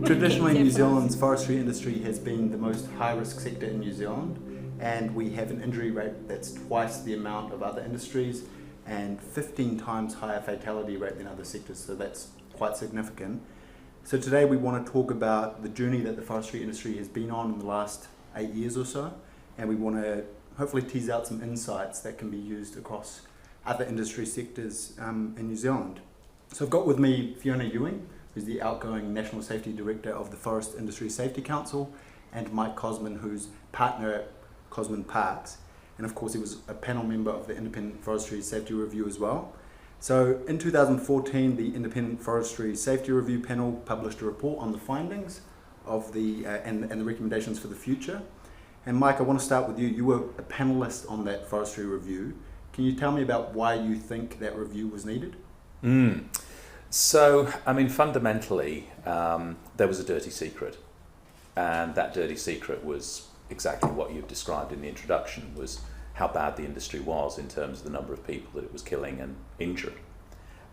Traditionally, New Zealand's forestry industry has been the most high-risk sector in New Zealand, and we have an injury rate that's twice the amount of other industries and 15 times higher fatality rate than other sectors, so that's quite significant. So today we want to talk about the journey that the forestry industry has been on in the last 8 years or so, and we want to hopefully tease out some insights that can be used across other industry sectors in New Zealand. So I've got with me Fiona Ewing, who's the outgoing National Safety Director of the Forest Industry Safety Council, and Mike Cosman, who's partner at Cosman Parks. And of course he was a panel member of the Independent Forestry Safety Review as well. So in 2014, the Independent Forestry Safety Review panel published a report on the findings of and the recommendations for the future. And Mike, I want to start with you. You were a panelist on that forestry review. Can you tell me about why you think that review was needed? So, I mean, fundamentally, there was a dirty secret. And that dirty secret was exactly what you've described in the introduction, was how bad the industry was in terms of the number of people that it was killing and injuring.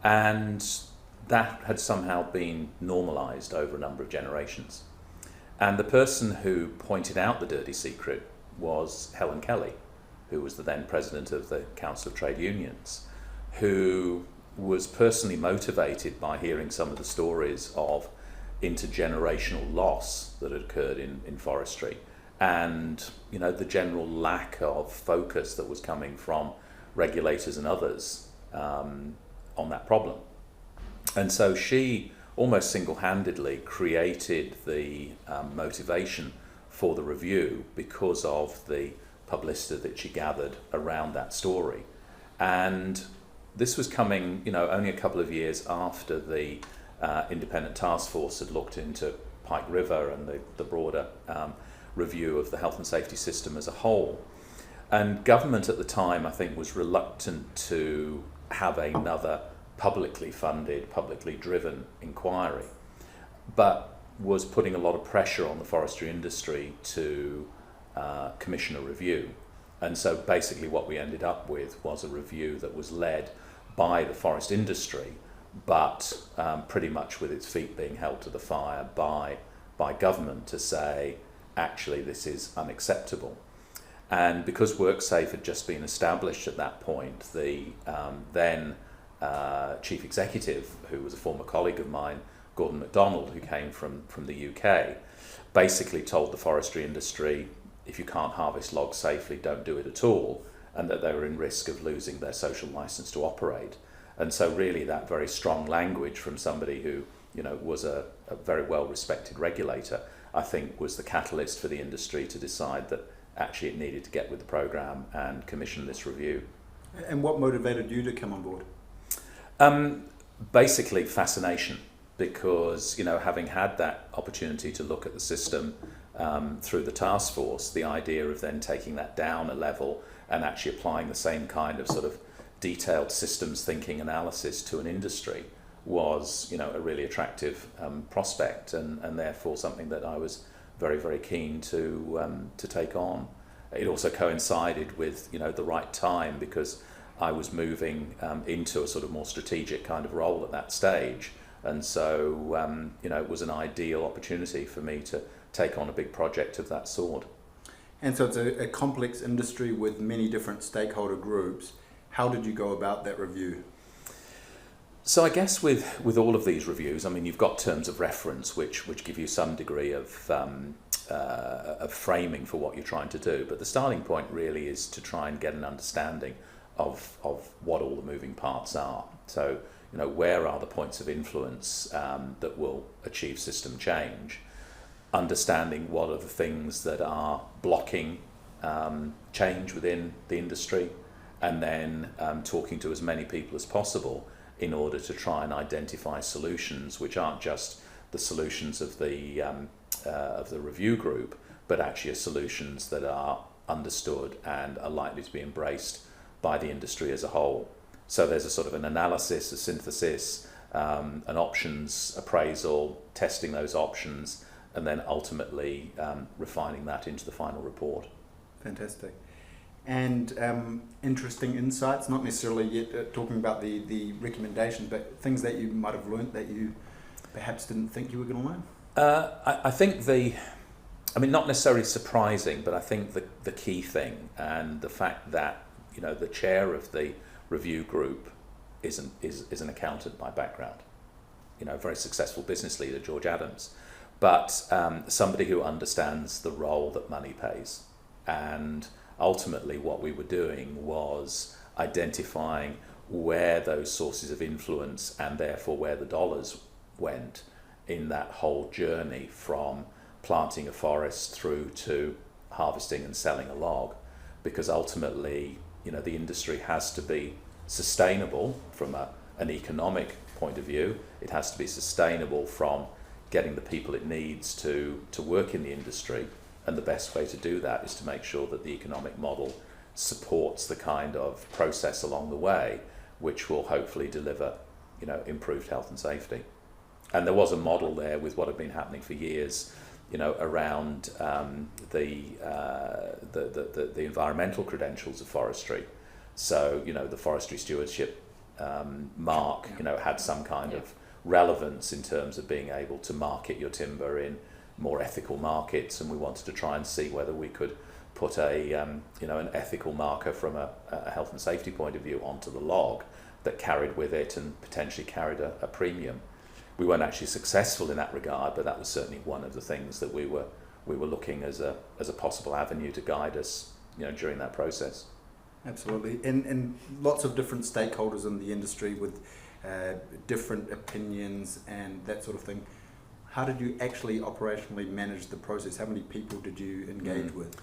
And that had somehow been normalized over a number of generations. And the person who pointed out the dirty secret was Helen Kelly, who was the then president of the Council of Trade Unions, who was personally motivated by hearing some of the stories of intergenerational loss that had occurred in forestry, and the general lack of focus that was coming from regulators and others on that problem. And so she almost single-handedly created the motivation for the review because of the publicity that she gathered around that story. And this was coming only a couple of years after the independent task force had looked into Pike River and the broader review of the health and safety system as a whole. And government at the time, I think, was reluctant to have another publicly funded, publicly driven inquiry, but was putting a lot of pressure on the forestry industry to commission a review. And so basically what we ended up with was a review that was led by the forest industry, but pretty much with its feet being held to the fire by government to say, actually, this is unacceptable. And because WorkSafe had just been established at that point, the then chief executive, who was a former colleague of mine, Gordon MacDonald, who came from the UK, basically told the forestry industry, if you can't harvest logs safely, don't do it at all, and that they were in risk of losing their social license to operate. And so really that very strong language from somebody who was a very well-respected regulator, I think, was the catalyst for the industry to decide that actually it needed to get with the program and commission this review. And what motivated you to come on board? Basically fascination, because having had that opportunity to look at the system through the task force, the idea of then taking that down a level and actually applying the same kind of sort of detailed systems thinking analysis to an industry was a really attractive prospect, and therefore something that I was very, very keen to take on. It also coincided with the right time, because I was moving into a sort of more strategic kind of role at that stage, and so it was an ideal opportunity for me to take on a big project of that sort. And so it's a complex industry with many different stakeholder groups. How did you go about that review? So I guess with all of these reviews, I mean, you've got terms of reference which give you some degree of framing for what you're trying to do. But the starting point really is to try and get an understanding of what all the moving parts are. So, where are the points of influence that will achieve system change? Understanding what are the things that are blocking change within the industry, and then talking to as many people as possible in order to try and identify solutions which aren't just the solutions of the review group, but actually are solutions that are understood and are likely to be embraced by the industry as a whole. So there's a sort of an analysis, a synthesis, an options appraisal, testing those options, and then ultimately refining that into the final report. Fantastic. And interesting insights, not necessarily yet talking about the recommendations, but things that you might have learnt that you perhaps didn't think you were going to learn? I think not necessarily surprising, but I think the key thing, and the fact that the chair of the review group is an accountant by background, very successful business leader, George Adams, but somebody who understands the role that money plays. And ultimately what we were doing was identifying where those sources of influence, and therefore where the dollars went in that whole journey from planting a forest through to harvesting and selling a log, because ultimately the industry has to be sustainable from an economic point of view. It has to be sustainable from getting the people it needs to work in the industry, and the best way to do that is to make sure that the economic model supports the kind of process along the way which will hopefully deliver improved health and safety. And there was a model there with what had been happening for years around the environmental credentials of forestry. So the forestry stewardship mark had some kind of relevance in terms of being able to market your timber in more ethical markets, and we wanted to try and see whether we could put an ethical marker from a health and safety point of view onto the log that carried with it and potentially carried a premium. We weren't actually successful in that regard, but that was certainly one of the things that we were looking as a possible avenue to guide us during that process. Absolutely, and lots of different stakeholders in the industry with different opinions and that sort of thing. How did you actually operationally manage the process? How many people did you engage with?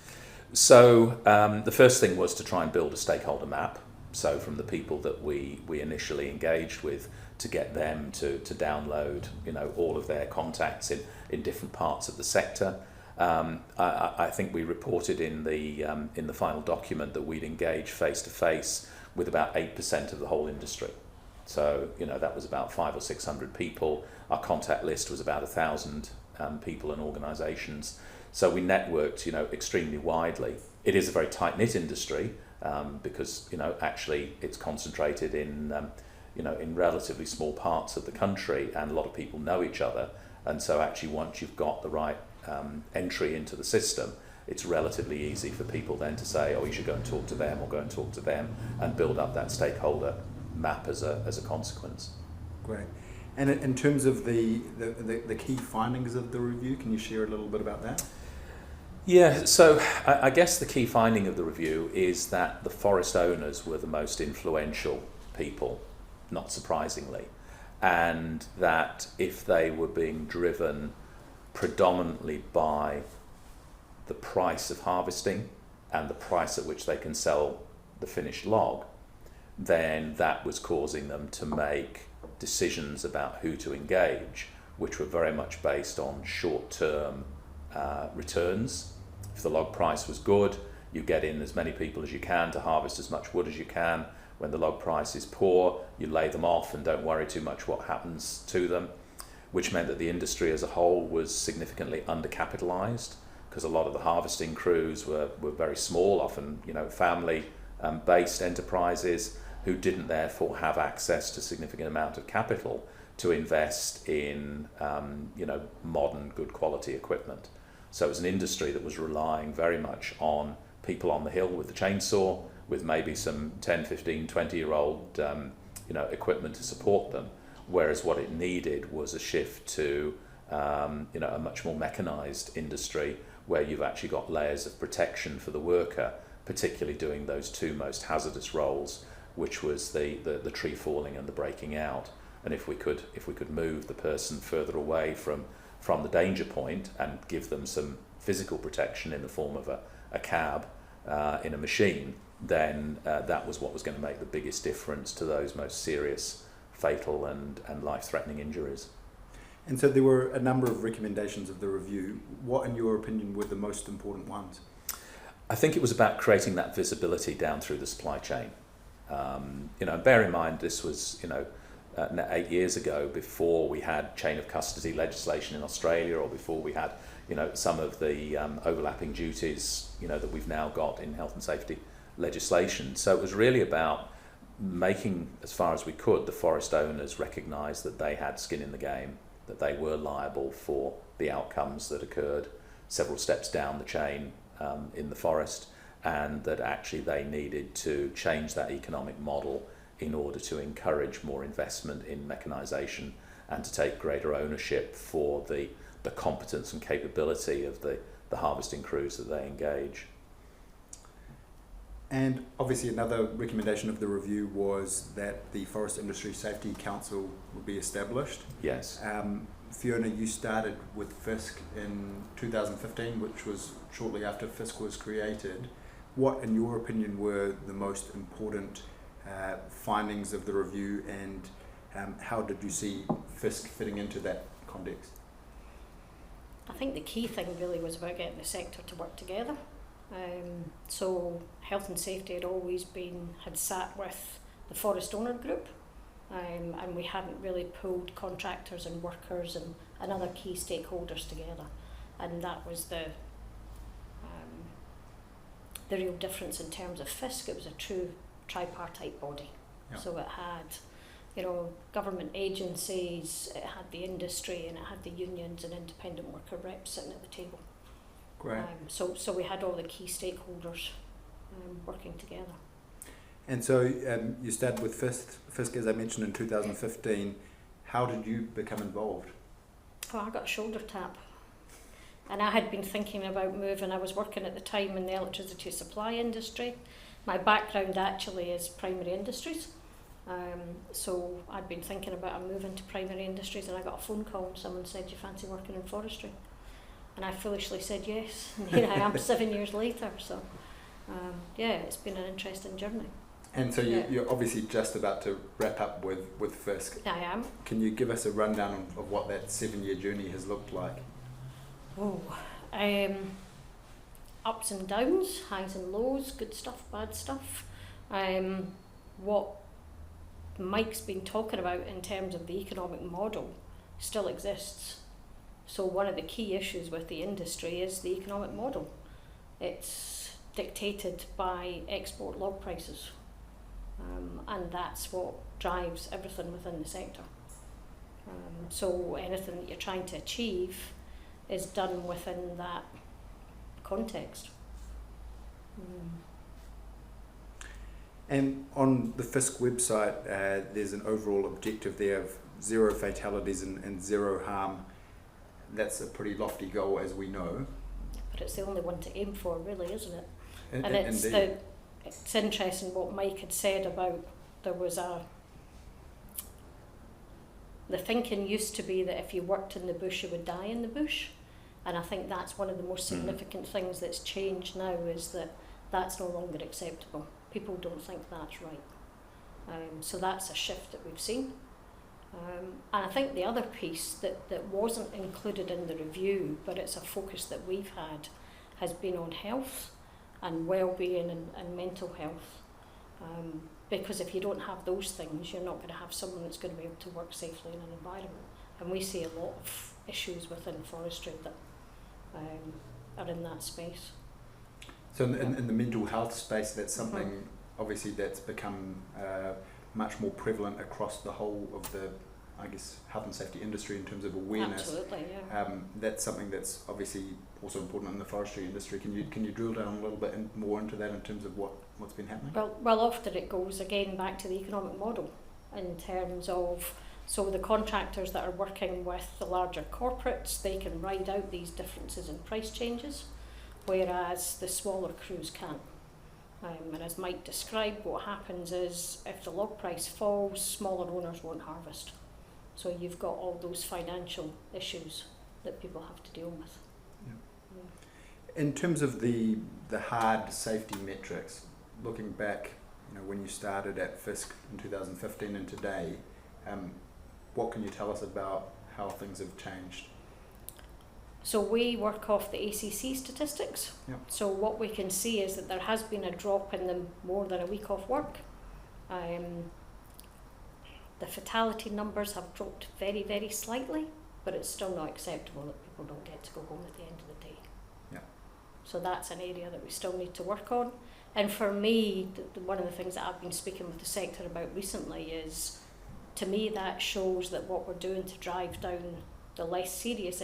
So the first thing was to try and build a stakeholder map. So from the people that we initially engaged with, to get them to download all of their contacts in different parts of the sector. I think we reported in the final document that we'd engaged face to face with about 8% of the whole industry. So that was about 500 or 600 people. Our contact list was about 1,000 people and organisations. So we networked extremely widely. It is a very tight-knit industry because actually it's concentrated in relatively small parts of the country, and a lot of people know each other. And so actually once you've got the right entry into the system, it's relatively easy for people then to say, oh, you should go and talk to them, or go and talk to them, and build up that stakeholder map as a consequence. Great. And in terms of the key findings of the review, can you share a little bit about that? Yeah, so I guess the key finding of the review is that the forest owners were the most influential people, not surprisingly, and that if they were being driven predominantly by the price of harvesting and the price at which they can sell the finished log, then that was causing them to make decisions about who to engage, which were very much based on short-term returns. If the log price was good, you get in as many people as you can to harvest as much wood as you can. When the log price is poor, you lay them off and don't worry too much what happens to them, which meant that the industry as a whole was significantly undercapitalized, because a lot of the harvesting crews were very small, often family based enterprises who didn't therefore have access to significant amount of capital to invest in modern good quality equipment. So it was an industry that was relying very much on people on the hill with the chainsaw, with maybe some 10, 15, 20-year-old equipment to support them, whereas what it needed was a shift to a much more mechanized industry where you've actually got layers of protection for the worker, particularly doing those two most hazardous roles, which was the tree falling and the breaking out. And if we could move the person further away from the danger point and give them some physical protection in the form of a cab in a machine, then that was what was going to make the biggest difference to those most serious, fatal and life-threatening injuries. And so there were a number of recommendations of the review. What, in your opinion, were the most important ones? I think it was about creating that visibility down through the supply chain. Bear in mind this was 8 years ago, before we had chain of custody legislation in Australia, or before we had some of the overlapping duties that we've now got in health and safety legislation. So it was really about making, as far as we could, the forest owners recognise that they had skin in the game, that they were liable for the outcomes that occurred several steps down the chain in the forest, and that actually they needed to change that economic model in order to encourage more investment in mechanisation and to take greater ownership for the competence and capability of the harvesting crews that they engage. And obviously another recommendation of the review was that the Forest Industry Safety Council would be established. Yes. Fiona, you started with FISC in 2015, which was shortly after FISC was created. What, in your opinion, were the most important findings of the review, and how did you see FISC fitting into that context? I think the key thing really was about getting the sector to work together. So health and safety had sat with the forest owner group, and we hadn't really pulled contractors and workers and other key stakeholders together, and that was the real difference in terms of FISC. It was a true tripartite body. Yeah. So it had, government agencies, it had the industry, and it had the unions and independent worker reps sitting at the table. Great. So we had all the key stakeholders working together. And so you started with FISC, as I mentioned, in 2015. How did you become involved? Oh, I got a shoulder tap. And I had been thinking about moving. I was working at the time in the electricity supply industry. My background actually is primary industries. So I'd been thinking about a move into primary industries, and I got a phone call and someone said, "Do you fancy working in forestry?" And I foolishly said yes. And here I am 7 years later. So it's been an interesting journey. And so you're obviously just about to wrap up with FISC. I am. Can you give us a rundown of what that 7-year journey has looked like? Ups and downs, highs and lows, good stuff, bad stuff. What Mike's been talking about in terms of the economic model still exists. So one of the key issues with the industry is the economic model. It's dictated by export log prices, and that's what drives everything within the sector. So anything that you're trying to achieve is done within that context. And on the FISC website, there's an overall objective there of 0 fatalities and 0 harm. That's a pretty lofty goal, as we know. But it's the only one to aim for, really, isn't it? And it's interesting what Mike had said about the thinking used to be that if you worked in the bush, you would die in the bush. And I think that's one of the most significant things that's changed now, is that that's no longer acceptable. People don't think that's right. So that's a shift that we've seen. And I think the other piece that wasn't included in the review, but it's a focus that we've had, has been on health and well-being and mental health. Because if you don't have those things, you're not going to have someone that's going to be able to work safely in an environment. And we see a lot of issues within forestry that are in that space. So in the mental health space, that's something obviously that's become much more prevalent across the whole of the, I guess, health and safety industry in terms of awareness. Absolutely, yeah. That's something that's obviously also important in the forestry industry. Can you drill down a little bit more into that in terms of what's been happening? Well, often it goes again back to the economic model in terms of, so the contractors that are working with the larger corporates, they can ride out these differences in price changes, whereas the smaller crews can't. And as Mike described, what happens is if the log price falls, smaller owners won't harvest. So you've got all those financial issues that people have to deal with. Yeah. In terms of the hard safety metrics, looking back, when you started at FISC in 2015 and today, what can you tell us about how things have changed? So we work off the ACC statistics. Yep. So what we can see is that there has been a drop in the more than a week off work. The fatality numbers have dropped very, very slightly, but it's still not acceptable that people don't get to go home at the end of the day. Yeah. So that's an area that we still need to work on. And for me, one of the things that I've been speaking with the sector about recently is, to me, that shows that what we're doing to drive down the less serious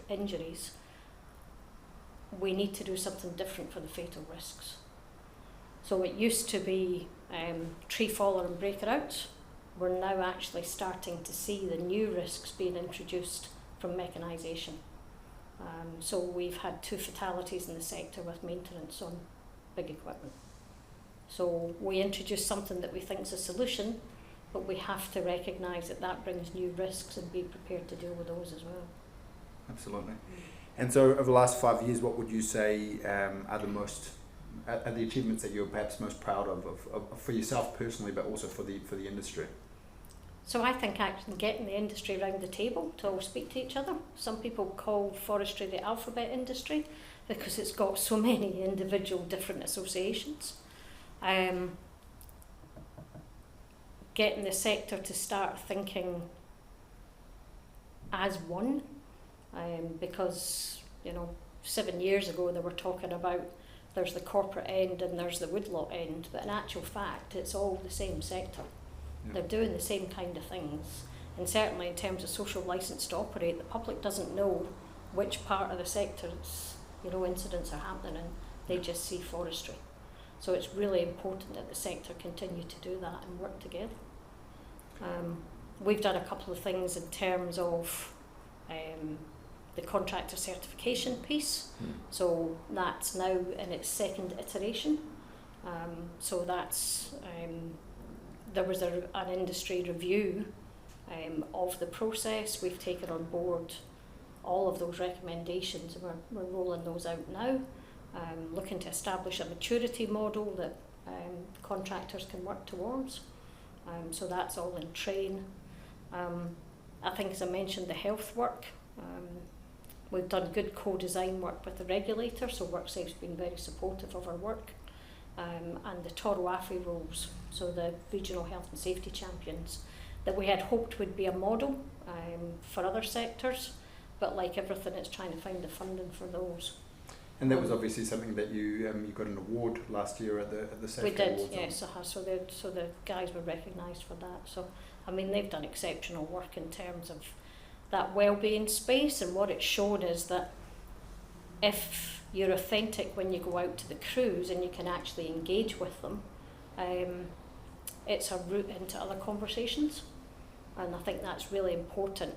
injuries, we need to do something different for the fatal risks. So it used to be tree faller and breaker out. We're now actually starting to see the new risks being introduced from mechanisation. So we've had 2 fatalities in the sector with maintenance on big equipment. So we introduce something that we think is a solution, but we have to recognise that that brings new risks and be prepared to deal with those as well. Absolutely. And so over the last 5 years, what would you say are the achievements that you're perhaps most proud of for yourself personally, but also for the industry? So I think actually getting the industry around the table to all speak to each other. Some people call forestry the alphabet industry because it's got so many individual different associations. Getting the sector to start thinking as one, because 7 years ago they were talking about there's the corporate end and there's the woodlot end, but in actual fact it's all the same sector. Yeah. They're doing the same kind of things, and certainly in terms of social licence to operate, the public doesn't know which part of the sector incidents are happening in. They just see forestry. So it's really important that the sector continue to do that and work together. We've done a couple of things in terms of the contractor certification piece. So that's now in its 2nd iteration. So that's there was an industry review of the process. We've taken on board all of those recommendations, and we're rolling those out now. Looking to establish a maturity model that contractors can work towards. So that's all in train. I think, as I mentioned, the health work. We've done good co-design work with the regulator, so WorkSafe's been very supportive of our work. And the Toro AFI roles, so the regional health and safety champions, that we had hoped would be a model for other sectors, but like everything, it's trying to find the funding for those. And that was obviously something that you got an award last year at the Safety We did, Awards. yes. So the guys were recognised for that. So I mean, they've done exceptional work in terms of that wellbeing space, and what it's shown is that if you're authentic when you go out to the crews and you can actually engage with them, it's a route into other conversations, and I think that's really important.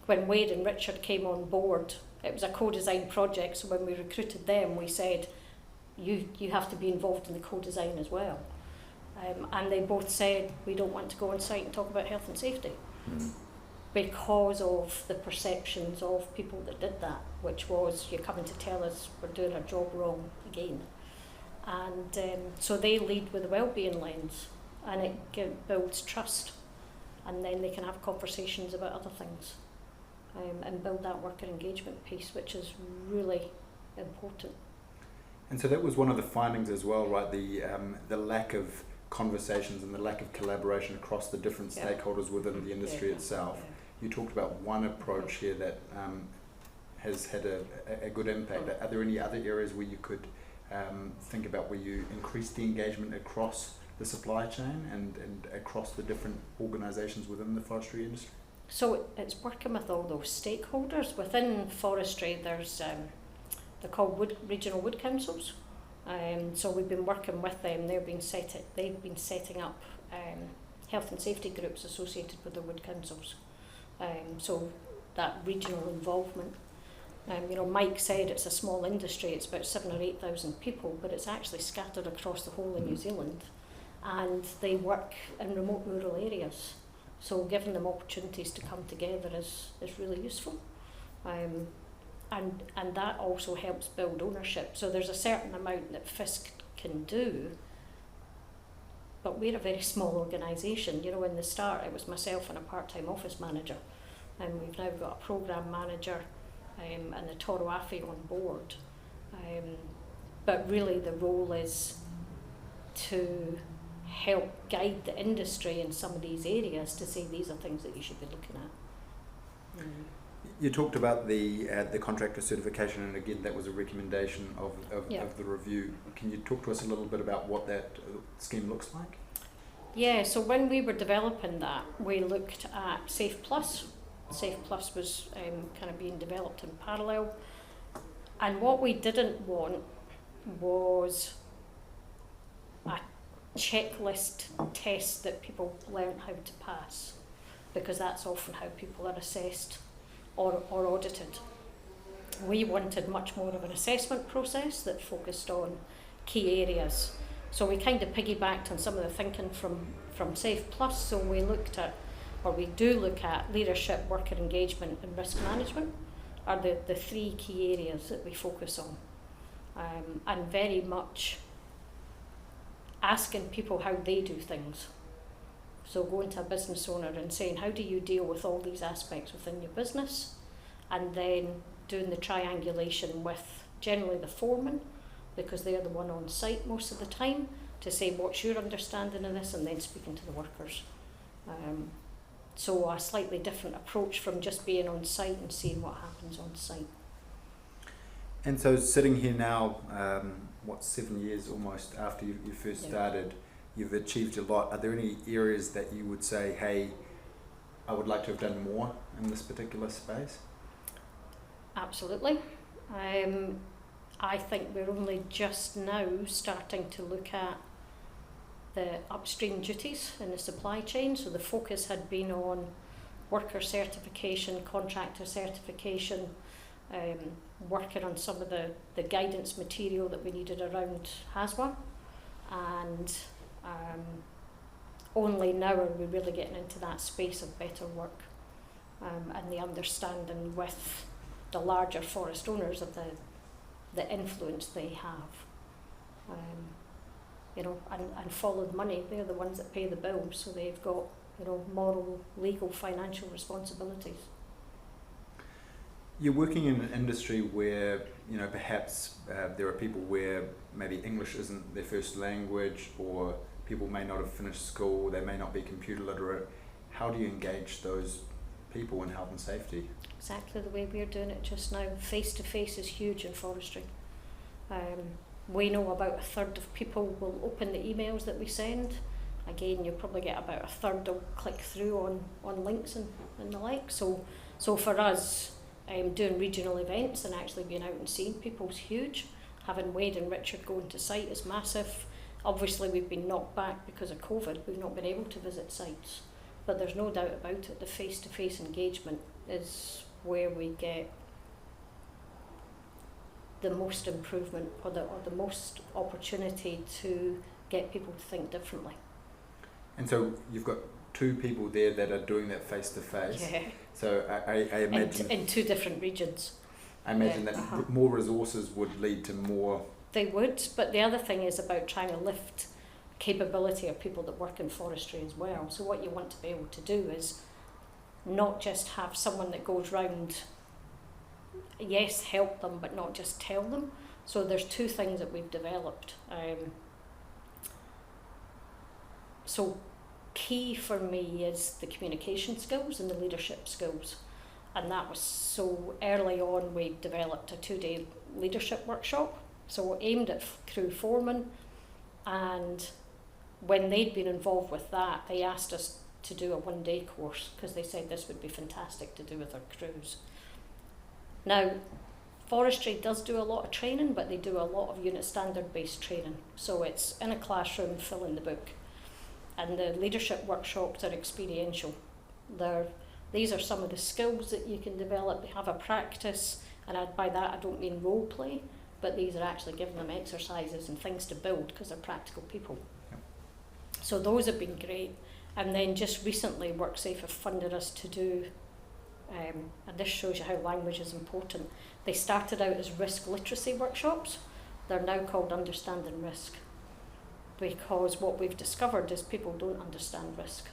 When Wade and Richard came on board, it was a co-design project, so when we recruited them we said you have to be involved in the co-design as well, and they both said we don't want to go on site and talk about health and safety because of the perceptions of people that did that, which was you're coming to tell us we're doing our job wrong again. And so they lead with a wellbeing lens, and it builds trust, and then they can have conversations about other things. And build that worker engagement piece, which is really important. And so that was one of the findings as well, right? The lack of conversations and the lack of collaboration across the different stakeholders within the industry itself. Yeah. You talked about one approach here that has had a good impact. Are there any other areas where you could think about where you increase the engagement across the supply chain and across the different organisations within the forestry industry? So it's working with all those stakeholders. Within forestry, there's they're called regional wood councils. So we've been working with them. They've been setting up health and safety groups associated with the wood councils. So that regional involvement. Mike said it's a small industry. It's about 7,000 or 8,000 people, but it's actually scattered across the whole of New Zealand, and they work in remote rural areas. So giving them opportunities to come together is really useful. And that also helps build ownership. So there's a certain amount that FISC can do, but we're a very small organisation. In the start it was myself and a part-time office manager, and we've now got a programme manager and the Toro AFI on board. But really the role is to help guide the industry in some of these areas to say these are things that you should be looking at. You talked about the contractor certification, and again that was a recommendation of the review. Can you talk to us a little bit about what that scheme looks like? Yeah, so when we were developing that, we looked at Safe Plus, Safe Plus was kind of being developed in parallel. And what we didn't want was a checklist test that people learn how to pass, because that's often how people are assessed or audited. We wanted much more of an assessment process that focused on key areas. So we kind of piggybacked on some of the thinking from Safe Plus. So we looked at, or we do look at, leadership, worker engagement and risk management are the three key areas that we focus on. And very much asking people how they do things. So going to a business owner and saying, how do you deal with all these aspects within your business? And then doing the triangulation with generally the foreman, because they're the one on site most of the time, to say what's your understanding of this, and then speaking to the workers. So a slightly different approach from just being on site and seeing what happens on site. And so sitting here now, 7 years almost after you first started, you've achieved a lot. Are there any areas that you would say, hey, I would like to have done more in this particular space? Absolutely. I think we're only just now starting to look at the upstream duties in the supply chain. So the focus had been on worker certification, contractor certification, working on some of the guidance material that we needed around HASWA, and only now are we really getting into that space of better work and the understanding with the larger forest owners of the influence they have. And follow the money. They're the ones that pay the bills, so they've got, moral, legal, financial responsibilities. You're working in an industry where, perhaps there are people where maybe English isn't their first language, or people may not have finished school, they may not be computer literate. How do you engage those people in health and safety? Exactly the way we're doing it just now. Face-to-face is huge in forestry. We know about a third of people will open the emails that we send. Again, you'll probably get about a third will click through on links and the like. So for us, doing regional events and actually being out and seeing people is huge. Having Wade and Richard going to site is massive. Obviously, we've been knocked back because of COVID. We've not been able to visit sites. But there's no doubt about it, the face-to-face engagement is where we get the most improvement or the most opportunity to get people to think differently. And so you've got two people there that are doing that face-to-face. Yeah. So I imagine... In two different regions. I imagine that more resources would lead to more... They would, but the other thing is about trying to lift capability of people that work in forestry as well. So what you want to be able to do is not just have someone that goes round, yes, help them, but not just tell them. So there's two things that we've developed. So key for me is the communication skills and the leadership skills. And that was so early on we developed a 2-day leadership workshop, so aimed at crew foremen. And when they'd been involved with that, they asked us to do a 1-day course because they said this would be fantastic to do with our crews. Now, forestry does do a lot of training, but they do a lot of unit standard based training. So it's in a classroom, filling the book. And the leadership workshops are experiential. These are some of the skills that you can develop. They have a practice, and by that I don't mean role play, but these are actually giving them exercises and things to build because they're practical people. Yep. So those have been great. And then just recently WorkSafe have funded us to do, and this shows you how language is important. They started out as risk literacy workshops. They're now called Understanding Risk, because what we've discovered is people don't understand risk.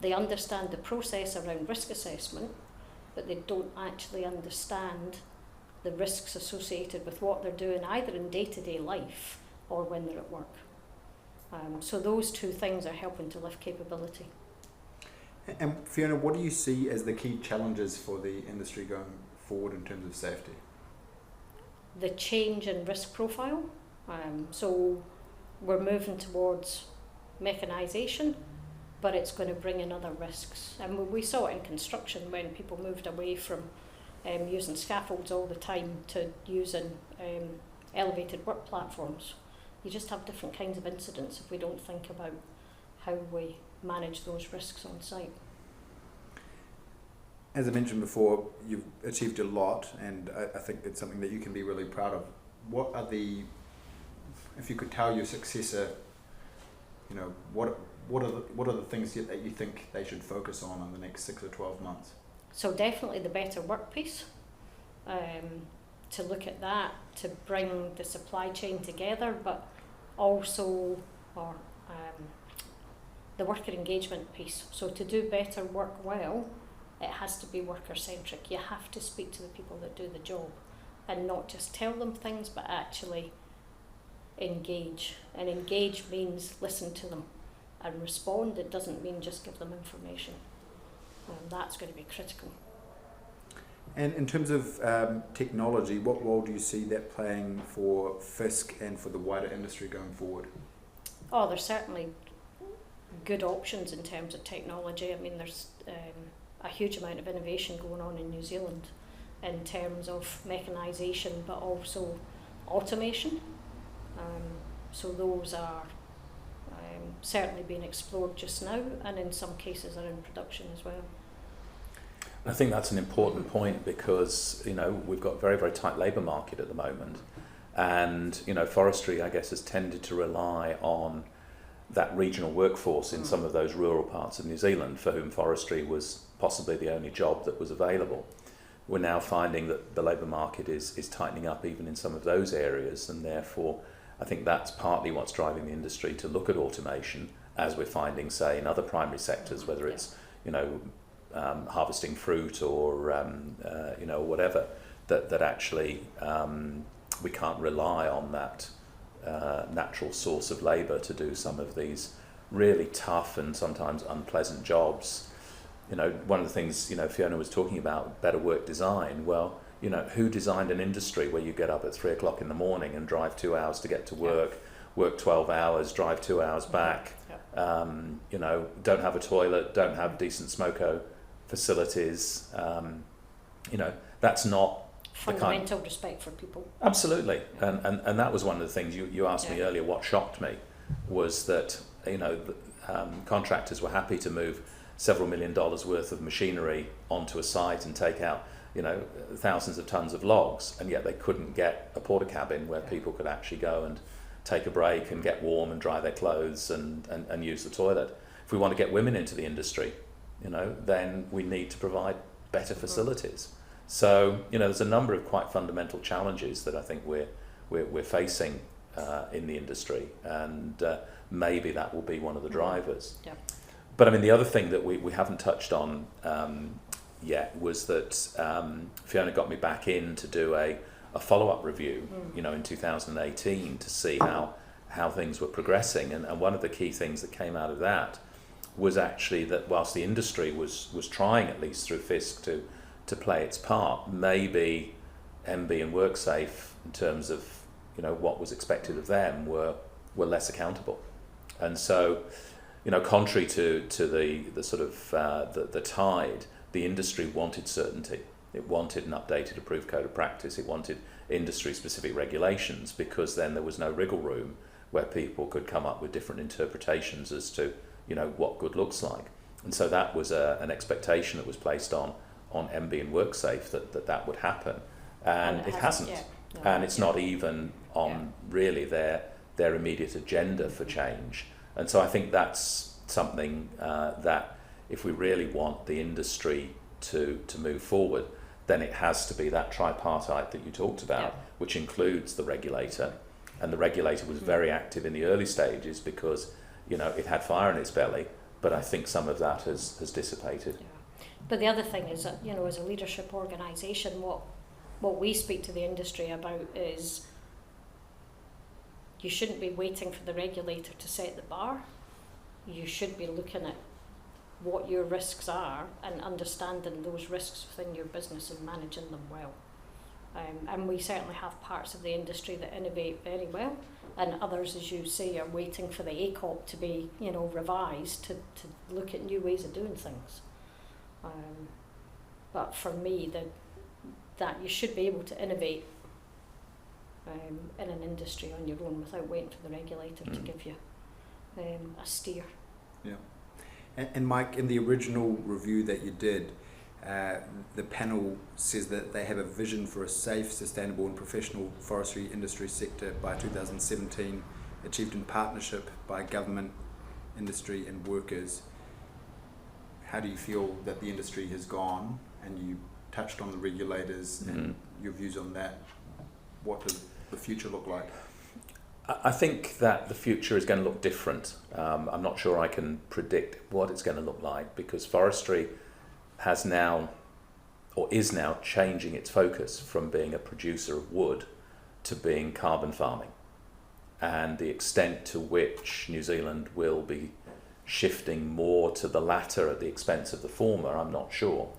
They understand the process around risk assessment, but they don't actually understand the risks associated with what they're doing either in day-to-day life or when they're at work. So those two things are helping to lift capability. And Fiona, what do you see as the key challenges for the industry going forward in terms of safety? The change in risk profile. So we're moving towards mechanization, but it's going to bring in other risks. And we saw it in construction when people moved away from using scaffolds all the time to using elevated work platforms. You just have different kinds of incidents if we don't think about how we manage those risks on site. As I mentioned before, you've achieved a lot, and I think it's something that you can be really proud of. What are if you could tell your successor, what are the things that you think they should focus on in the next 6 or 12 months? So definitely the better work piece, to look at that, to bring the supply chain together, but also the worker engagement piece. So to do better work well, it has to be worker centric. You have to speak to the people that do the job and not just tell them things, but actually engage. And engage means listen to them and respond. It doesn't mean just give them information. That's going to be critical. And in terms of technology, what role do you see that playing for FISC and for the wider industry going forward? Oh, there's certainly good options in terms of technology. I mean, there's a huge amount of innovation going on in New Zealand in terms of mechanization, but also automation. So those are certainly being explored just now, and in some cases are in production as well. I think that's an important point because we've got a very, very tight labour market at the moment, and forestry, I guess, has tended to rely on that regional workforce in some of those rural parts of New Zealand for whom forestry was possibly the only job that was available. We're now finding that the labour market is tightening up even in some of those areas, and therefore I think that's partly what's driving the industry to look at automation, as we're finding, say, in other primary sectors, whether it's harvesting fruit or whatever, that actually we can't rely on that natural source of labour to do some of these really tough and sometimes unpleasant jobs. One of the things Fiona was talking about, better work design. Well, who designed an industry where you get up at 3 o'clock in the morning and drive 2 hours to get to work 12 hours, drive 2 hours back, don't have a toilet, don't have decent smoko facilities. That's not fundamental respect for people. Absolutely, and that was one of the things you asked me earlier. What shocked me was that contractors were happy to move several $1 million worth of machinery onto a site and take out thousands of tons of logs, and yet they couldn't get a porta cabin where people could actually go and take a break and get warm and dry their clothes and use the toilet. If we want to get women into the industry, then we need to provide better facilities. So there's a number of quite fundamental challenges that I think we're facing in the industry, and maybe that will be one of the drivers. Yeah. But I mean, the other thing that we haven't touched on yet was that Fiona got me back in to do a follow-up review, in 2018 to see how things were progressing, and one of the key things that came out of that was actually that whilst the industry was trying, at least through FISC, to play its part, maybe MB and WorkSafe, in terms of what was expected of them, were less accountable. And so contrary to the sort of the tide, the industry wanted certainty. It wanted an updated approved code of practice. It wanted industry-specific regulations, because then there was no wriggle room where people could come up with different interpretations as to what good looks like. And so that was an expectation that was placed on MB and WorkSafe that would happen, and it hasn't. And it's not even on really their immediate agenda for change. And so I think that's something that if we really want the industry to move forward, then it has to be that tripartite that you talked about, which includes the regulator. And the regulator was very active in the early stages because it had fire in its belly, but I think some of that has dissipated. Yeah. But the other thing is that, as a leadership organisation, what we speak to the industry about is you shouldn't be waiting for the regulator to set the bar. You should be looking at what your risks are and understanding those risks within your business and managing them well. And we certainly have parts of the industry that innovate very well, and others, as you say, are waiting for the ACOP to be, revised to look at new ways of doing things. But for me, that you should be able to innovate in an industry on your own without waiting for the regulator to give you a steer. Yeah. And Mike, in the original review that you did, the panel says that they have a vision for a safe, sustainable and professional forestry industry sector by 2017, achieved in partnership by government, industry and workers. How do you feel that the industry has gone? And you touched on the regulators and your views on that. What does the future look like? I think that the future is going to look different. I'm not sure I can predict what it's going to look like, because forestry has now, or is now, changing its focus from being a producer of wood to being carbon farming. And the extent to which New Zealand will be shifting more to the latter at the expense of the former, I'm not sure.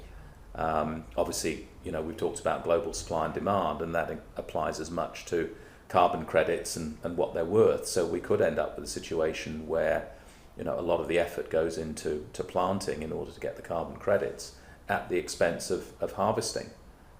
Obviously, we've talked about global supply and demand, and that applies as much to carbon credits and what they're worth. So we could end up with a situation where a lot of the effort goes into planting in order to get the carbon credits at the expense of harvesting,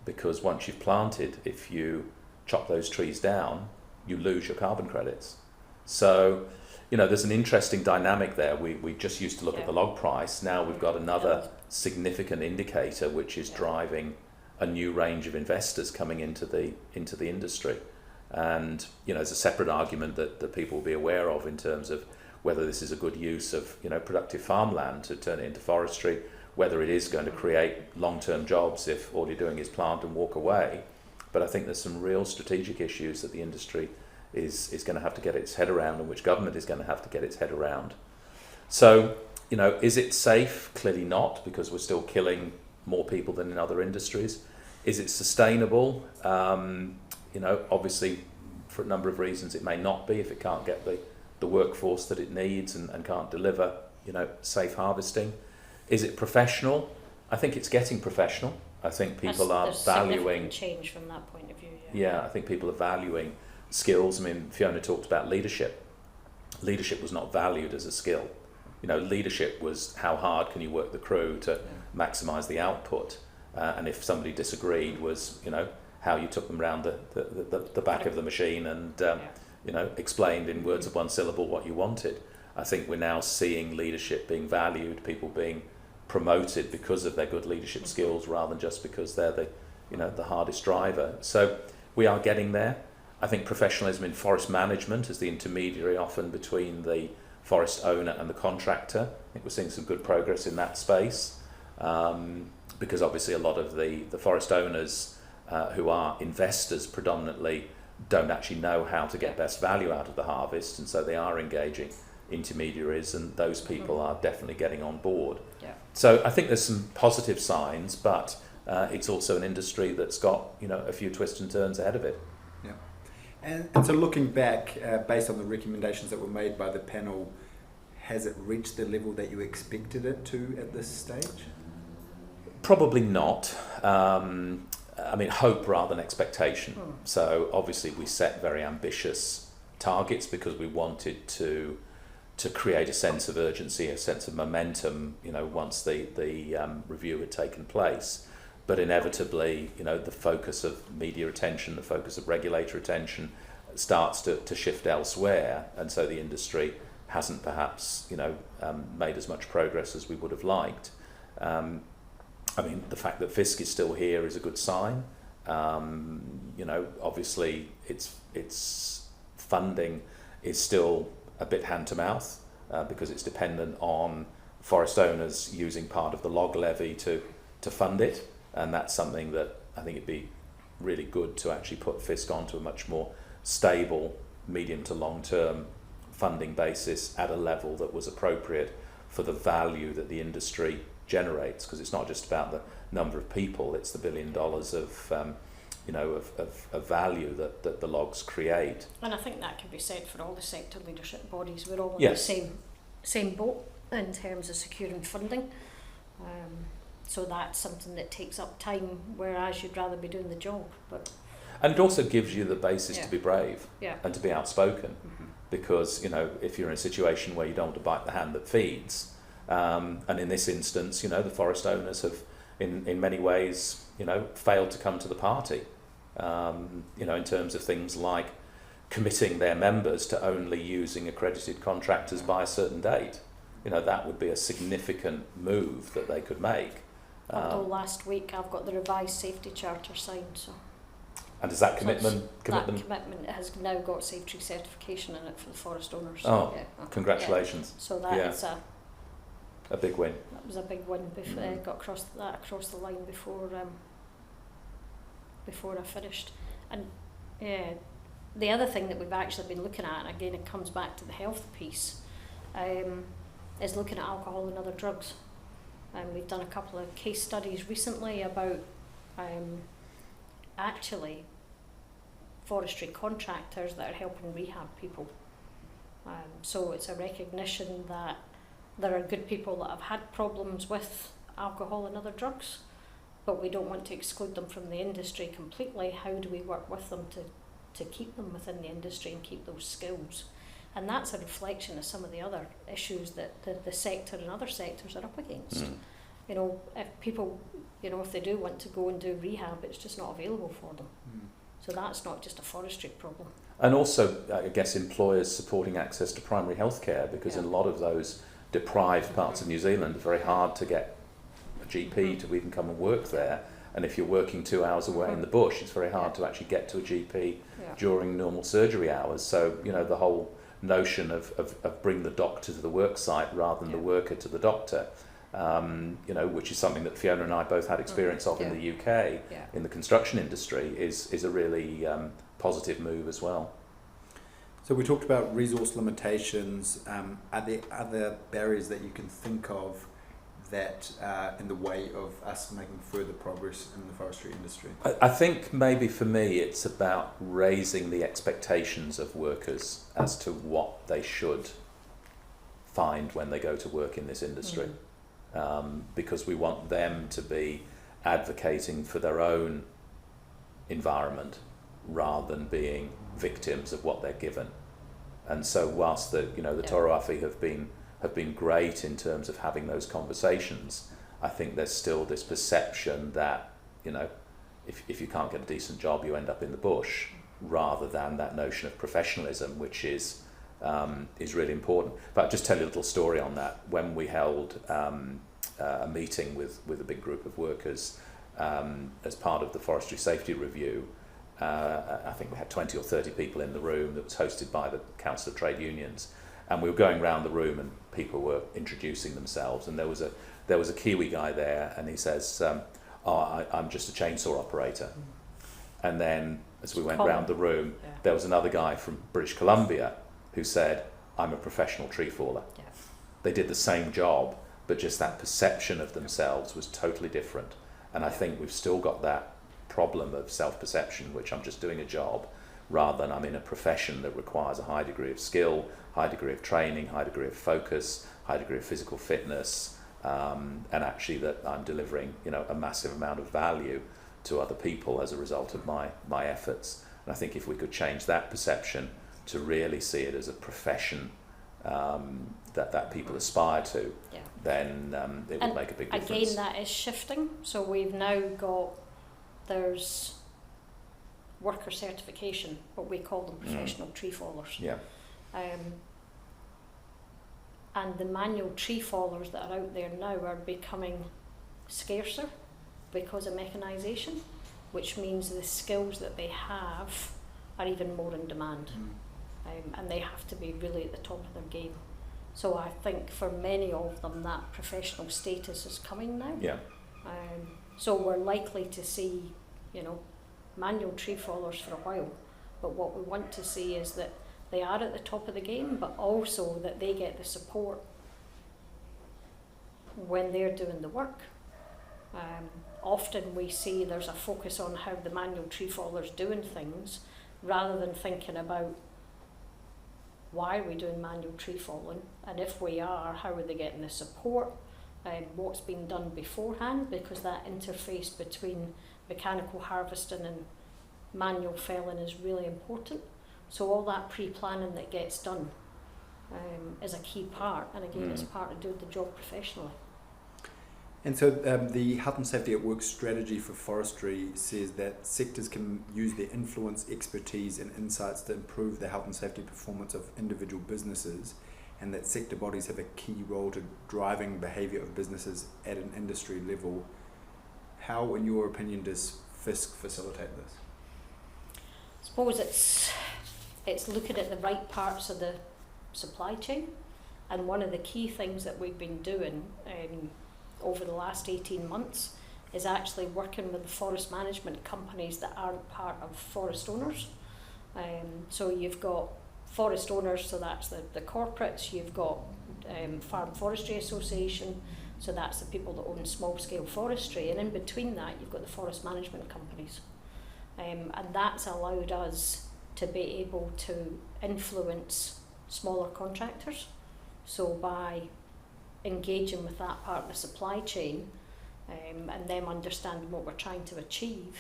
because once you've planted, if you chop those trees down, you lose your carbon credits. So there's an interesting dynamic there. We just used to look at the log price. Now we've got another significant indicator which is driving a new range of investors coming into the industry. And there's a separate argument that people will be aware of in terms of whether this is a good use of productive farmland to turn it into forestry, whether it is going to create long-term jobs if all you're doing is plant and walk away. But I think there's some real strategic issues that the industry is going to have to get its head around, and which government is going to have to get its head around. So, is it safe? Clearly not, because we're still killing more people than in other industries. Is it sustainable? Obviously, for a number of reasons, it may not be if it can't get the workforce that it needs and can't deliver, safe harvesting. Is it professional? I think it's getting professional. I think people are valuing change from that point of view. Yeah, I think people are valuing skills. I mean, Fiona talked about leadership. Leadership was not valued as a skill. Leadership was how hard can you work the crew to maximise the output, and if somebody disagreed, was how you took them around the back of the machine and explained in words of one syllable what you wanted. I think we're now seeing leadership being valued, people being promoted because of their good leadership skills rather than just because they're the hardest driver. So we are getting there. I think professionalism in forest management as the intermediary often between the forest owner and the contractor. I think we're seeing some good progress in that space, because obviously a lot of the forest owners who are investors predominantly don't actually know how to get best value out of the harvest, and so they are engaging intermediaries, and those people are definitely getting on board. Yeah. So I think there's some positive signs, but it's also an industry that's got a few twists and turns ahead of it. Yeah. And so looking back, based on the recommendations that were made by the panel, has it reached the level that you expected it to at this stage? Probably not. Hope rather than expectation. So obviously we set very ambitious targets because we wanted to create a sense of urgency, a sense of momentum, once the review had taken place. But inevitably, the focus of media attention, the focus of regulator attention starts to shift elsewhere, and so the industry hasn't perhaps, made as much progress as we would have liked. The fact that FISC is still here is a good sign. Obviously its funding is still a bit hand to mouth because it's dependent on forest owners using part of the log levy to fund it, and that's something that I think it'd be really good to actually put FISC onto a much more stable medium to long term funding basis at a level that was appropriate for the value that the industry generates, because it's not just about the number of people, it's the $1 billion of value that the logs create. And I think that can be said for all the sector leadership bodies. We're all in the same boat in terms of securing funding. So that's something that takes up time, whereas you'd rather be doing the job. But And it also gives you the basis Yeah. to be brave Yeah. and to be outspoken, Mm-hmm. because, you know, if you're in a situation where you don't want to bite the hand that feeds, and in this instance, you know, the forest owners have, in many ways, you know, failed to come to the party, you know, in terms of things like committing their members to only using accredited contractors by a certain date. You know, that would be a significant move that they could make. Although last week I've got the revised safety charter signed, so And does that commitment that commitment has now got Safety certification in it for the forest owners. Oh, yeah. congratulations. Yeah. So that Yeah. is A big win. that was a big win. Got across the line before I finished. And the other thing that we've actually been looking at, and again it comes back to the health piece, is looking at alcohol and other drugs. And we've done a couple of case studies recently about actually forestry contractors that are helping rehab people. So it's a recognition that there are good people that have had problems with alcohol and other drugs, but we don't want to exclude them from the industry completely. How do we work with them to keep them within the industry and keep those skills? And that's a reflection of some of the other issues that the sector and other sectors are up against. You know, if people, you know, if they do want to go and do rehab, it's just not available for them. So that's not just a forestry problem. And also, I guess, employers supporting access to primary health care, because in a lot of those deprived parts of New Zealand, it's very hard to get a GP to even come and work there. And if you're working 2 hours away in the bush, it's very hard to actually get to a GP during normal surgery hours. So, you know, the whole notion of bring the doctor to the work site rather than the worker to the doctor, you know, which is something that Fiona and I both had experience of in the UK in the construction industry, is a really positive move as well. So we talked about resource limitations. Are there other barriers that you can think of that are in the way of us making further progress in the forestry industry? I think maybe for me it's about raising the expectations of workers as to what they should find when they go to work in this industry. Because we want them to be advocating for their own environment rather than being victims of what they're given. And so whilst the Toroafi have been great in terms of having those conversations, I think there's still this perception that, you know, if you can't get a decent job, you end up in the bush, rather than that notion of professionalism, which is really important. But I'll just tell you a little story on that. When we held a meeting with a big group of workers as part of the Forestry Safety Review, I think we had 20 or 30 people in the room, that was hosted by the Council of Trade Unions, and we were going around the room and people were introducing themselves, and there was a Kiwi guy there, and he says, I'm just a chainsaw operator. And then as we went round the room, there was another guy from British Columbia who said, I'm a professional tree faller. They did the same job, but just that perception of themselves was totally different. And I think we've still got that problem of self-perception, which I'm just doing a job, rather than I'm in a profession that requires a high degree of skill, high degree of training, high degree of focus, high degree of physical fitness, and actually that I'm delivering, you know, a massive amount of value to other people as a result of my efforts. And I think if we could change that perception to really see it as a profession that people aspire to, then it would make a big difference. Again, that is shifting. So we've now got, there's worker certification, what we call them professional tree fallers. And the manual tree fallers that are out there now are becoming scarcer because of mechanization, which means the skills that they have are even more in demand. And they have to be really at the top of their game. So I think for many of them that professional status is coming now. So we're likely to see, you know, manual tree fallers for a while, but what we want to see is that they are at the top of the game, but also that they get the support when they're doing the work. Often we see there's a focus on how the manual tree faller's doing things, rather than thinking about why are we doing manual tree falling, and if we are, how are they getting the support, what's been done beforehand, because that interface between mechanical harvesting and manual felling is really important. So all that pre-planning that gets done is a key part, and again, it's part of doing the job professionally. And so the Health and Safety at Work strategy for forestry says that sectors can use their influence, expertise and insights to improve the health and safety performance of individual businesses, and that sector bodies have a key role to driving behaviour of businesses at an industry level. How, in your opinion, does FISC facilitate this? I suppose it's looking at the right parts of the supply chain, and one of the key things that we've been doing over the last 18 months is actually working with the forest management companies that aren't part of forest owners. So you've got forest owners, so that's the corporates, you've got Farm Forestry Association, so that's the people that own small scale forestry, and in between that you've got the forest management companies. And that's allowed us to be able to influence smaller contractors. So by engaging with that part of the supply chain and them understanding what we're trying to achieve,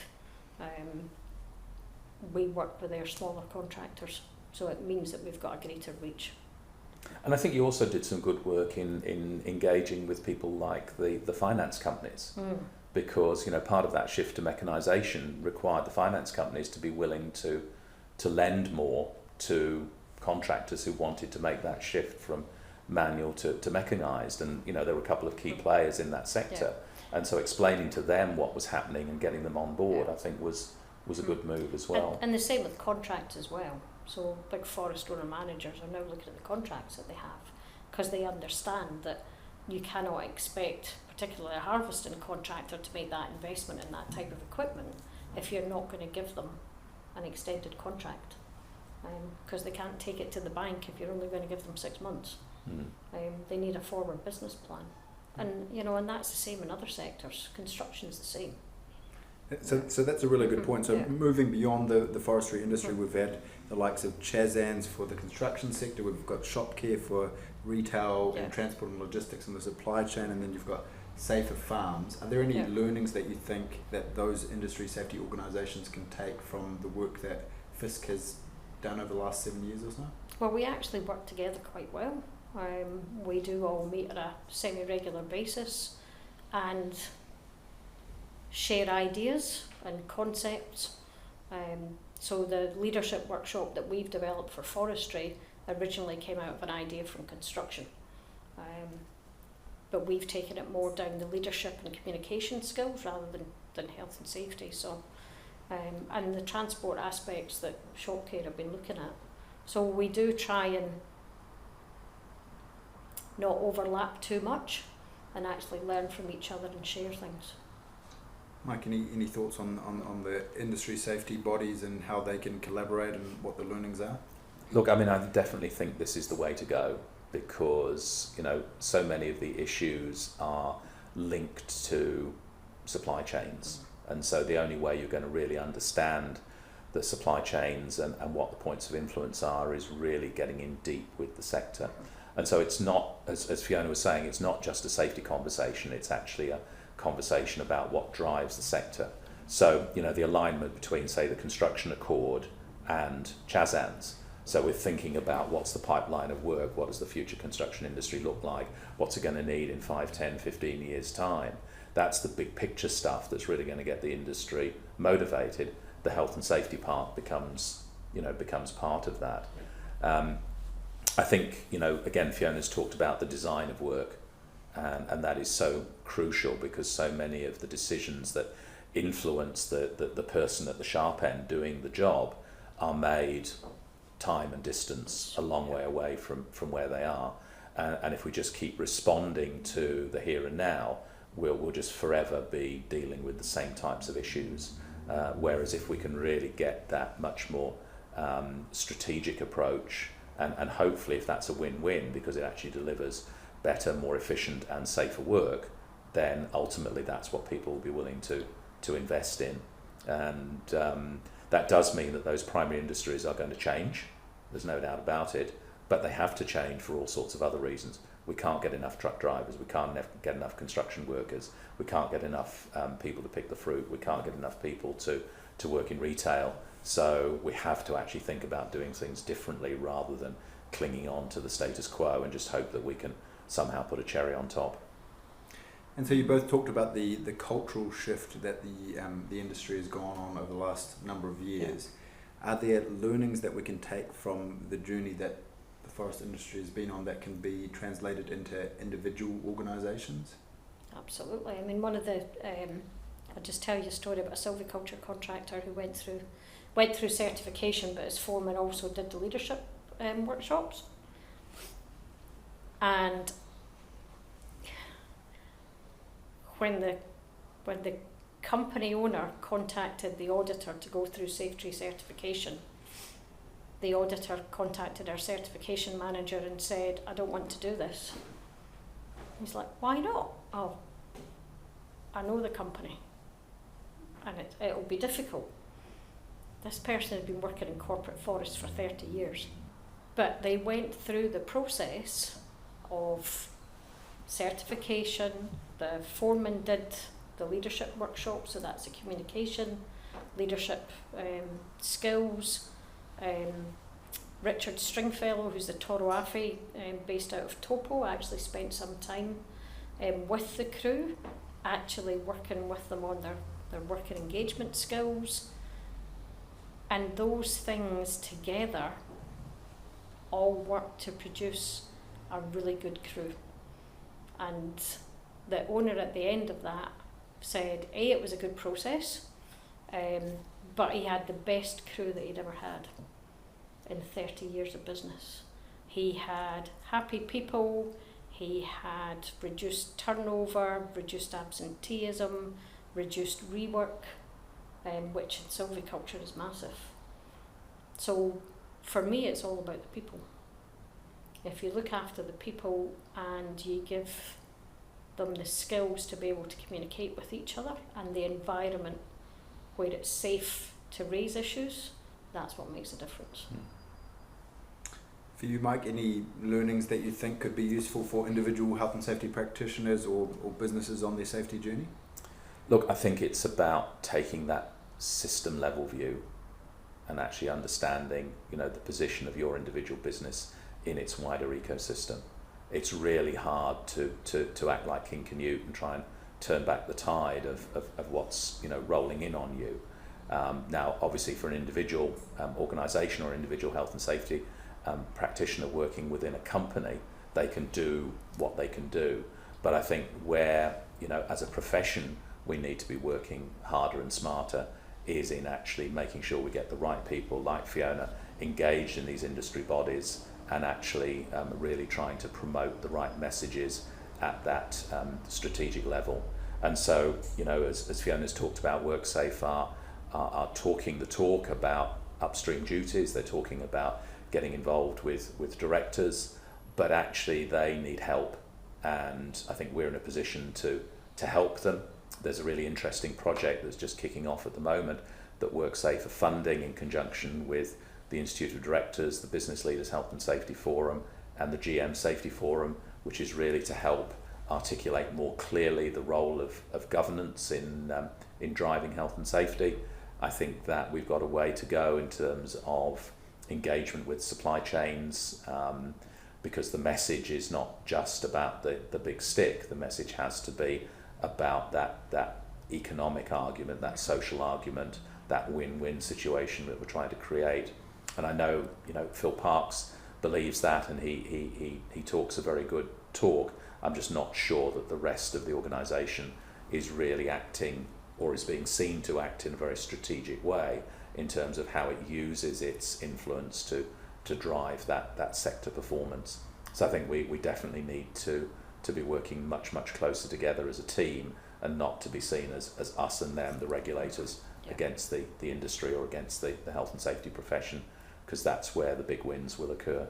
we work with their smaller contractors. So it means that we've got a greater reach. And I think you also did some good work in engaging with people like the finance companies, because part of that shift to mechanisation required the finance companies to be willing to lend more to contractors who wanted to make that shift from manual to mechanised, and there were a couple of key players in that sector, and so explaining to them what was happening and getting them on board, I think was a good move as well. And the same with contracts as well. So big forest owner managers are now looking at the contracts that they have, because they understand that you cannot expect, particularly a harvesting contractor, to make that investment in that type of equipment if you're not going to give them an extended contract, because they can't take it to the bank if you're only going to give them 6 months. They need a forward business plan, and and that's the same in other sectors. Construction's the same. So that's a really good point. So moving beyond the forestry industry, we've had the likes of Chazans for the construction sector, we've got Shopcare for retail and transport and logistics and the supply chain, and then you've got Safer Farms. Are there any learnings that you think that those industry safety organisations can take from the work that FISC has done over the last 7 years or so? Well, we actually work together quite well. We do all meet on a semi-regular basis and share ideas and concepts. So the leadership workshop that we've developed for forestry originally came out of an idea from construction. But we've taken it more down the leadership and communication skills rather than health and safety. So, and the transport aspects that Shopcare have been looking at. So we do try and not overlap too much and actually learn from each other and share things. Mike, any thoughts on the industry safety bodies and how they can collaborate and what the learnings are? Look, I definitely think this is the way to go, because so many of the issues are linked to supply chains, and so the only way you're going to really understand the supply chains and what the points of influence are is really getting in deep with the sector. And so it's not, as Fiona was saying, it's not just a safety conversation, it's actually a conversation about what drives the sector. So, the alignment between, say, the construction accord and Chazans. So we're thinking about what's the pipeline of work, what does the future construction industry look like, what's it going to need in 5, 10, 15 years' time. That's the big picture stuff that's really going to get the industry motivated. The health and safety part becomes part of that. I think, again, Fiona's talked about the design of work, and that is so crucial, because so many of the decisions that influence the person at the sharp end doing the job are made time and distance a long way away from where they are. And if we just keep responding to the here and now, we'll just forever be dealing with the same types of issues. Whereas if we can really get that much more strategic approach, and hopefully if that's a win-win because it actually delivers better, more efficient and safer work, then ultimately that's what people will be willing to invest in. And that does mean that those primary industries are going to change, there's no doubt about it, but they have to change for all sorts of other reasons. We can't get enough truck drivers, we can't get enough construction workers, we can't get enough people to pick the fruit, we can't get enough people to to work in retail. So we have to actually think about doing things differently rather than clinging on to the status quo and just hope that we can somehow put a cherry on top. And so you both talked about the cultural shift that the industry has gone on over the last number of years. Are there learnings that we can take from the journey that the forest industry has been on that can be translated into individual organisations? Absolutely. I mean, one of the I'll just tell you a story about a silviculture contractor who went through certification, but his foreman also did the leadership workshops. And when the company owner contacted the auditor to go through safe tree certification, the auditor contacted our certification manager and said, "I don't want to do this." He's like, "Why not?" "Oh, I know the company and it'll be difficult." This person had been working in corporate forests for 30 years, but they went through the process of certification. The foreman did the leadership workshop, so that's the communication, leadership skills. Richard Stringfellow, who's the Toroafi based out of Topo, actually spent some time with the crew, actually working with them on their working engagement skills. And those things together all work to produce a really good crew. And the owner at the end of that said, it was a good process, but he had the best crew that he'd ever had in 30 years of business. He had happy people, he had reduced turnover, reduced absenteeism, reduced rework, which in silviculture is massive. So for me, it's all about the people. If you look after the people and you give them the skills to be able to communicate with each other and the environment where it's safe to raise issues, that's what makes a difference. For you, Mike, any learnings that you think could be useful for individual health and safety practitioners or businesses on their safety journey? Look, I think it's about taking that system level view and actually understanding, the position of your individual business in its wider ecosystem. It's really hard to act like King Canute and try and turn back the tide of what's rolling in on you. Now, obviously, for an individual organisation or individual health and safety practitioner working within a company, they can do what they can do. But I think where, as a profession, we need to be working harder and smarter is in actually making sure we get the right people like Fiona engaged in these industry bodies and actually really trying to promote the right messages at that strategic level. And so, as Fiona's talked about, WorkSafe are talking the talk about upstream duties. They're talking about getting involved with directors, but actually they need help. And I think we're in a position to help them. There's a really interesting project that's just kicking off at the moment that WorkSafe are funding in conjunction with the Institute of Directors, the Business Leaders Health and Safety Forum, and the GM Safety Forum, which is really to help articulate more clearly the role of governance in driving health and safety. I think that we've got a way to go in terms of engagement with supply chains, because the message is not just about the big stick. The message has to be about that economic argument, that social argument, that win-win situation that we're trying to create. And I know, Phil Parks believes that, and he talks a very good talk. I'm just not sure that the rest of the organisation is really acting or is being seen to act in a very strategic way in terms of how it uses its influence to drive that sector performance. So I think we definitely need to be working much closer together as a team and not to be seen as us and them, the regulators, against the industry or against the health and safety profession, because that's where the big wins will occur.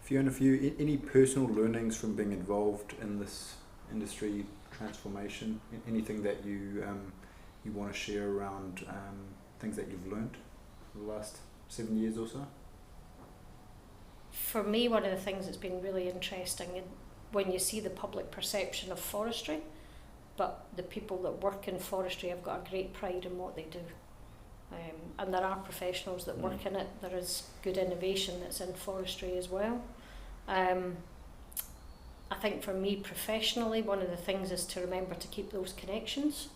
Fiona, for you, any personal learnings from being involved in this industry transformation? Anything that you want to share around things that you've learned in the last 7 years or so? For me, one of the things that's been really interesting when you see the public perception of forestry, but the people that work in forestry have got a great pride in what they do. And there are professionals that work in it. There is good innovation that's in forestry as well. I think for me professionally, one of the things is to remember to keep those connections,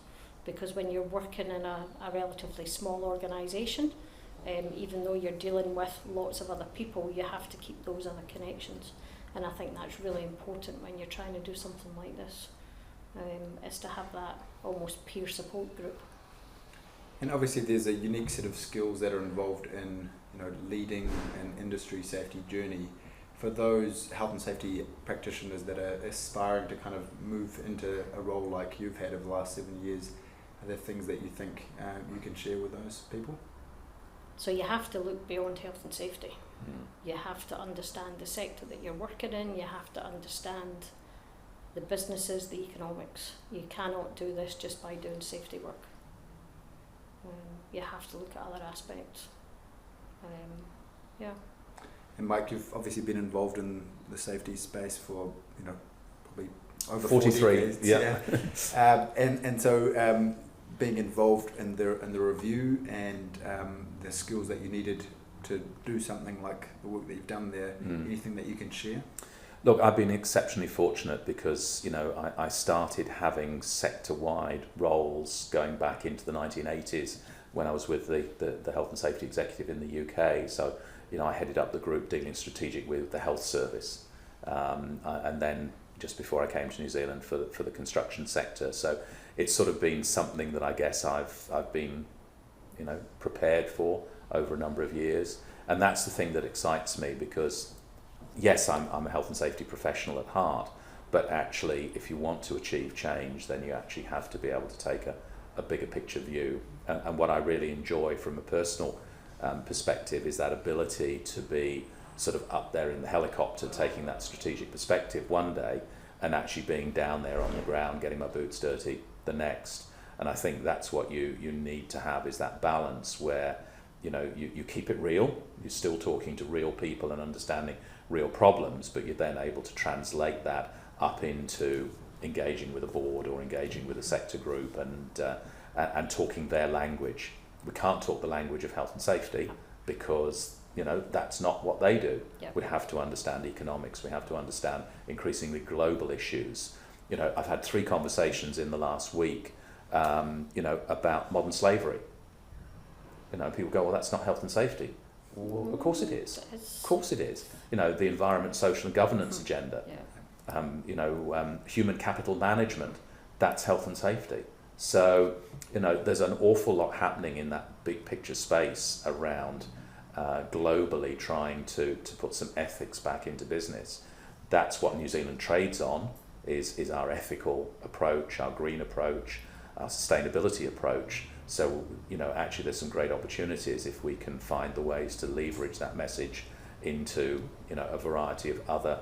because when you're working in a relatively small organisation, even though you're dealing with lots of other people, you have to keep those other connections. And I think that's really important when you're trying to do something like this, is to have that almost peer support group. And obviously there's a unique set of skills that are involved in, you know, leading an industry safety journey. For those health and safety practitioners that are aspiring to kind of move into a role like you've had over the last 7 years, are there things that you think you can share with those people? So you have to look beyond health and safety. You have to understand the sector that you're working in. You have to understand the businesses, the economics. You cannot do this just by doing safety work. You have to look at other aspects. Yeah. And Mike, you've obviously been involved in the safety space for, you know, probably over 43. 40 decades. Yeah. And so being involved in the review and the skills that you needed to do something like the work that you've done there, anything that you can share? Look, I've been exceptionally fortunate because, you know, I started having sector-wide roles going back into the 1980s when I was with the Health and Safety Executive in the UK. So, you know, I headed up the group dealing strategic with the health service. And then just before I came to New Zealand for the construction sector. So it's sort of been something that I guess I've been, you know, prepared for over a number of years. And that's the thing that excites me, because yes, I'm a health and safety professional at heart, but actually if you want to achieve change, then you actually have to be able to take a bigger picture view. And what I really enjoy from a personal perspective is that ability to be sort of up there in the helicopter, taking that strategic perspective one day and actually being down there on the ground, getting my boots dirty the next. And I think that's what you need to have, is that balance where, you know, you keep it real, you're still talking to real people and understanding real problems, but you're then able to translate that up into engaging with a board or engaging with a sector group and talking their language. We can't talk the language of health and safety because, you know, that's not what they do. Yep. We have to understand economics, we have to understand increasingly global issues. You know, I've had 3 conversations in the last week, you know, about modern slavery. You know, people go, well, that's not health and safety. Well, of course it is. Of course it is. You know, the environment, social and governance agenda. Yeah. You know, human capital management, that's health and safety. So, you know, there's an awful lot happening in that big picture space around globally trying to put some ethics back into business. That's what New Zealand trades on, is our ethical approach, our green approach, our sustainability approach. So, you know, actually there's some great opportunities if we can find the ways to leverage that message into, you know, a variety of other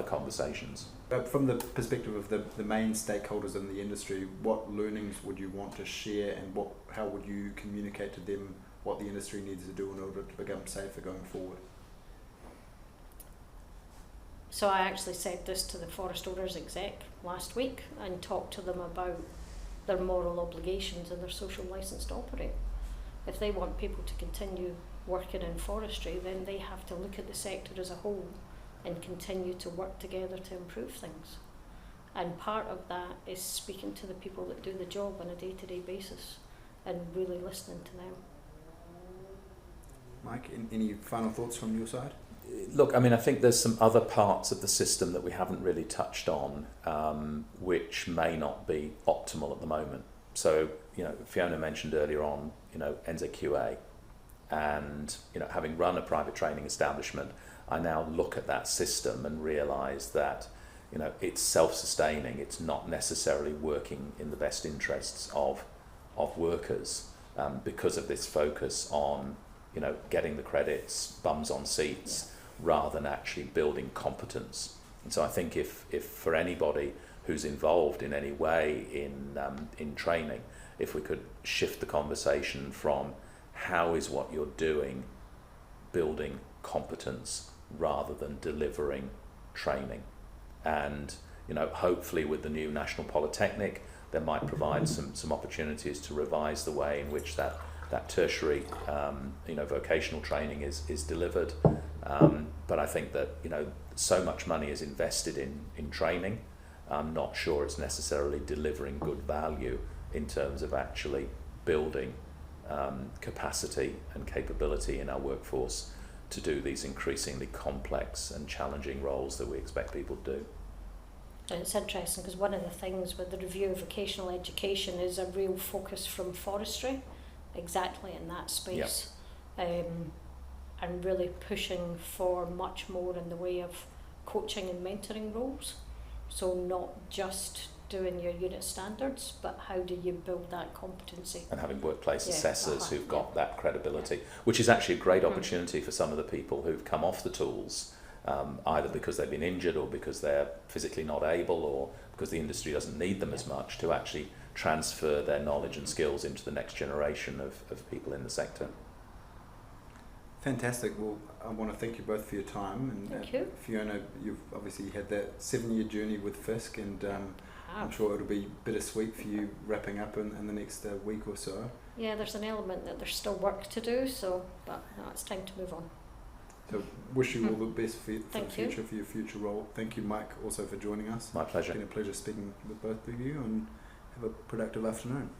conversations. But from the perspective of the main stakeholders in the industry, what learnings would you want to share, and how would you communicate to them what the industry needs to do in order to become safer going forward? So I actually said this to the Forest Owners Exec last week and talked to them about their moral obligations and their social licence to operate. If they want people to continue working in forestry, then they have to look at the sector as a whole and continue to work together to improve things. And part of that is speaking to the people that do the job on a day-to-day basis and really listening to them. Mike, any final thoughts from your side? Look, I mean, I think there's some other parts of the system that we haven't really touched on, which may not be optimal at the moment. So, you know, Fiona mentioned earlier on, you know, NZQA, and, you know, having run a private training establishment, I now look at that system and realise that, you know, it's self-sustaining. It's not necessarily working in the best interests of workers because of this focus on, you know, getting the credits, bums on seats, rather than actually building competence. And so I think if for anybody who's involved in any way in training, if we could shift the conversation from how is what you're doing building competence rather than delivering training. And, you know, hopefully with the new National Polytechnic, there might provide some opportunities to revise the way in which that that tertiary, vocational training is delivered. But I think that, so much money is invested in training. I'm not sure it's necessarily delivering good value in terms of actually building capacity and capability in our workforce to do these increasingly complex and challenging roles that we expect people to do. And it's interesting because one of the things with the review of vocational education is a real focus from Forestry, exactly in that space, and really pushing for much more in the way of coaching and mentoring roles. So not just doing your unit standards, but how do you build that competency? And having workplace Yeah, assessors who've got that credibility, which is actually a great opportunity for some of the people who've come off the tools, either because they've been injured or because they're physically not able or because the industry doesn't need them as much, to actually transfer their knowledge and skills into the next generation of people in the sector. Fantastic. Well, I want to thank you both for your time. And Thank you. Fiona, you've obviously had that 7-year journey with FISC, and I'm sure it'll be bittersweet for you wrapping up in the next week or so. Yeah, there's an element that there's still work to do, but no, it's time to move on. So wish you all the best for the future, you. for your future role. Thank you, Mike, also for joining us. My pleasure. It's been a pleasure speaking with both of you, and have a productive afternoon.